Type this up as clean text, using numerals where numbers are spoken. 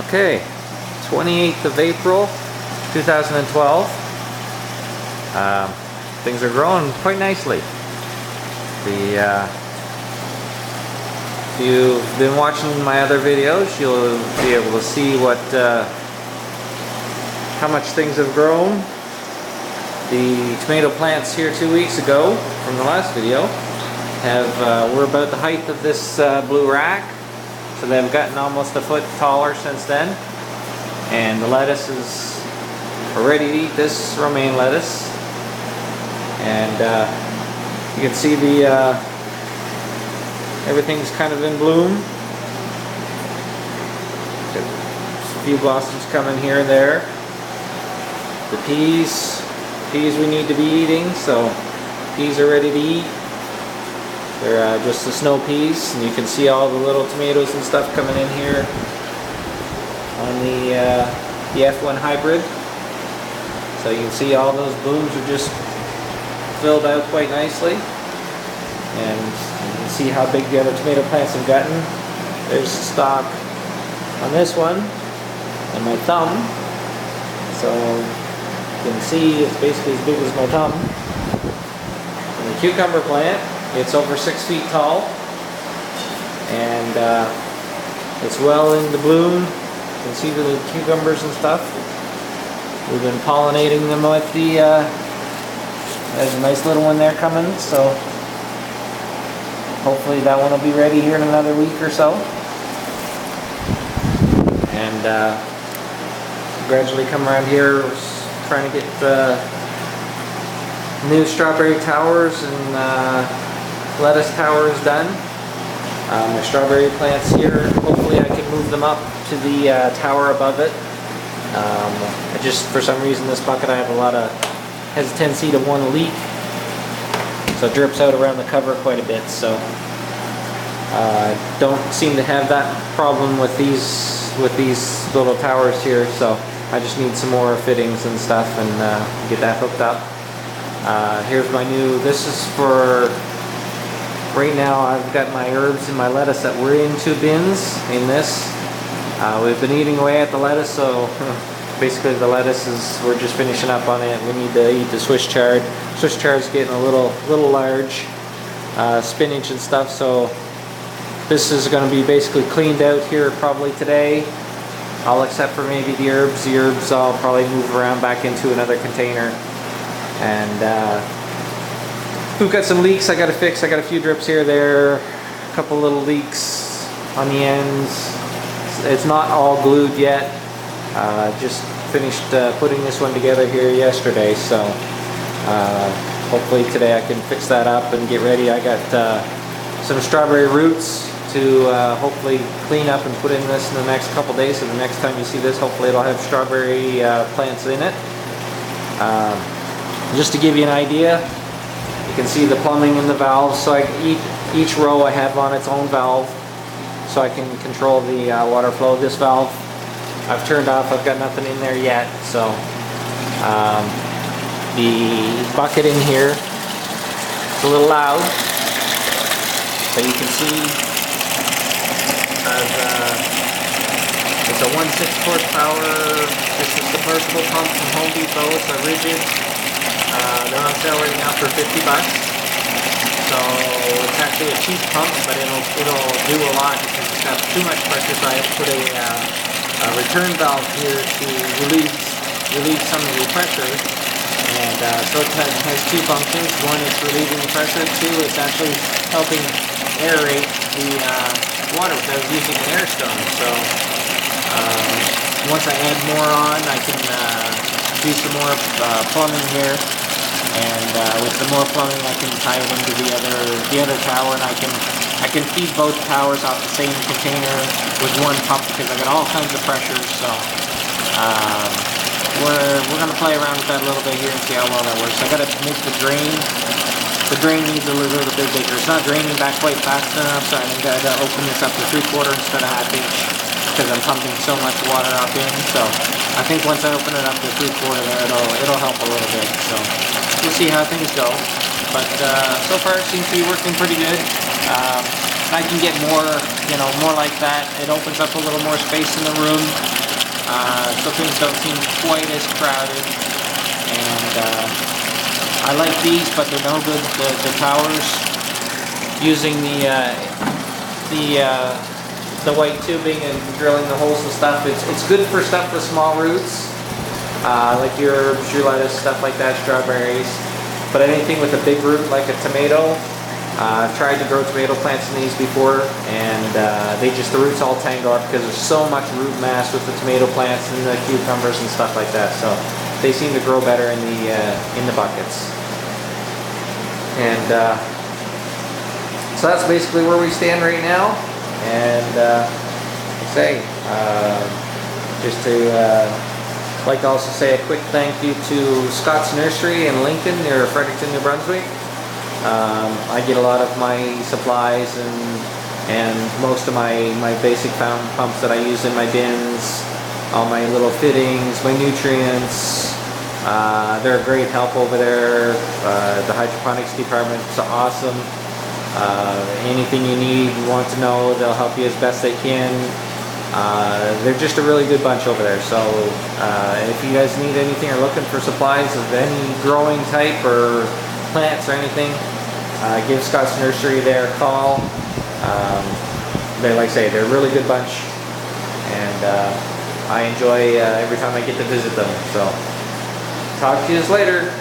Okay, 28th of April 2012. Things are growing quite nicely. If you've been watching my other videos, you'll be able to see how much things have grown. The tomato plants here 2 weeks ago from the last video were about the height of this blue rack. So they've gotten almost a foot taller since then, and the lettuce is ready to eat, this romaine lettuce. And you can see everything's kind of in bloom. A few blossoms coming here and there. The peas we need to be eating, so peas are ready to eat. They're just the snow peas, and you can see all the little tomatoes and stuff coming in here on the F1 hybrid. So you can see all those blooms are just filled out quite nicely, and you can see how big the other tomato plants have gotten. There's the stalk on this one and my thumb, so you can see it's basically as big as my thumb. And the cucumber plant, it's over 6 feet tall, and it's well into bloom. You can see the cucumbers and stuff. We've been pollinating them with there's a nice little one there coming, so hopefully that one will be ready here in another week or so. And gradually come around here, trying to get new strawberry towers and lettuce towers done. My strawberry plants here, hopefully I can move them up to the tower above it. I just, for some reason, this bucket has a tendency to want to leak, so it drips out around the cover quite a bit. So don't seem to have that problem with these little towers here. So I just need some more fittings and stuff and get that hooked up. Here's my new. This is for right now. I've got my herbs and my lettuce that were in 2 bins in this. We've been eating away at the lettuce, so basically the lettuce we're just finishing up on it. We need to eat the Swiss chard. Swiss chard is getting a little large. Spinach and stuff, so this is going to be basically cleaned out here probably today, all except for maybe the herbs. The herbs I'll probably move around back into another container. And we've got some leaks I got to fix. I got a few drips here, there, a couple little leaks on the ends. It's not all glued yet. Just finished putting this one together here yesterday, so hopefully today I can fix that up and get ready. I got some strawberry roots to hopefully clean up and put in this in the next couple days, so the next time you see this, hopefully it'll have strawberry plants in it. Just to give you an idea, you can see the plumbing in the valves. So each row I have on its own valve, so I can control the water flow. This valve I've turned off. I've got nothing in there yet. So the bucket in here, it's a little loud, but you can see it's a 1/6 horsepower. This is the submersible pump from Home Depot. It's a rigid. They're on sale right now for $50. So it's actually a cheap pump, but it'll do a lot because it's got too much pressure. So I have to put a return valve here to relieve some of the pressure. And so it has 2 functions. One is relieving the pressure. 2, it's actually helping aerate the water without using an air stone. So once I add more on, I can do some more plumbing here. And with some more plumbing, I can tie it into the other tower, and I can feed both towers off the same container with one pump because I got all kinds of pressures. So we're gonna play around with that a little bit here and see how well that works. I gotta make the drain. The drain needs a little bit bigger. It's not draining back quite fast enough, so I think I gotta open this up to 3/4 instead of 1/2 inch because I'm pumping so much water up in. So I think once I open it up to 3/4 there, it'll help a little bit. So we'll see how things go, but so far it seems to be working pretty good. I can get more, more like that. It opens up a little more space in the room. so things don't seem quite as crowded. And I like these, but they're no good. The towers using the white tubing and drilling the holes and stuff. It's good for stuff with small roots, like your herbs, your lettuce, stuff like that, strawberries. But anything with a big root, like a tomato, I've tried to grow tomato plants in these before, and the roots all tangle up because there's so much root mass with the tomato plants and the cucumbers and stuff like that. So they seem to grow better in the buckets. And so that's basically where we stand right now. And just to like to also say a quick thank you to Scott's Nursery in Lincoln near Fredericton, New Brunswick. I get a lot of my supplies and most of my basic fountain pumps that I use in my bins, all my little fittings, my nutrients. They're a great help over there. The hydroponics department is awesome. Anything you need, want to know, they'll help you as best they can. They're just a really good bunch over there. So if you guys need anything or looking for supplies of any growing type or plants or anything, give Scott's Nursery their call. They, like I say, they're a really good bunch, and I enjoy every time I get to visit them. So talk to you later.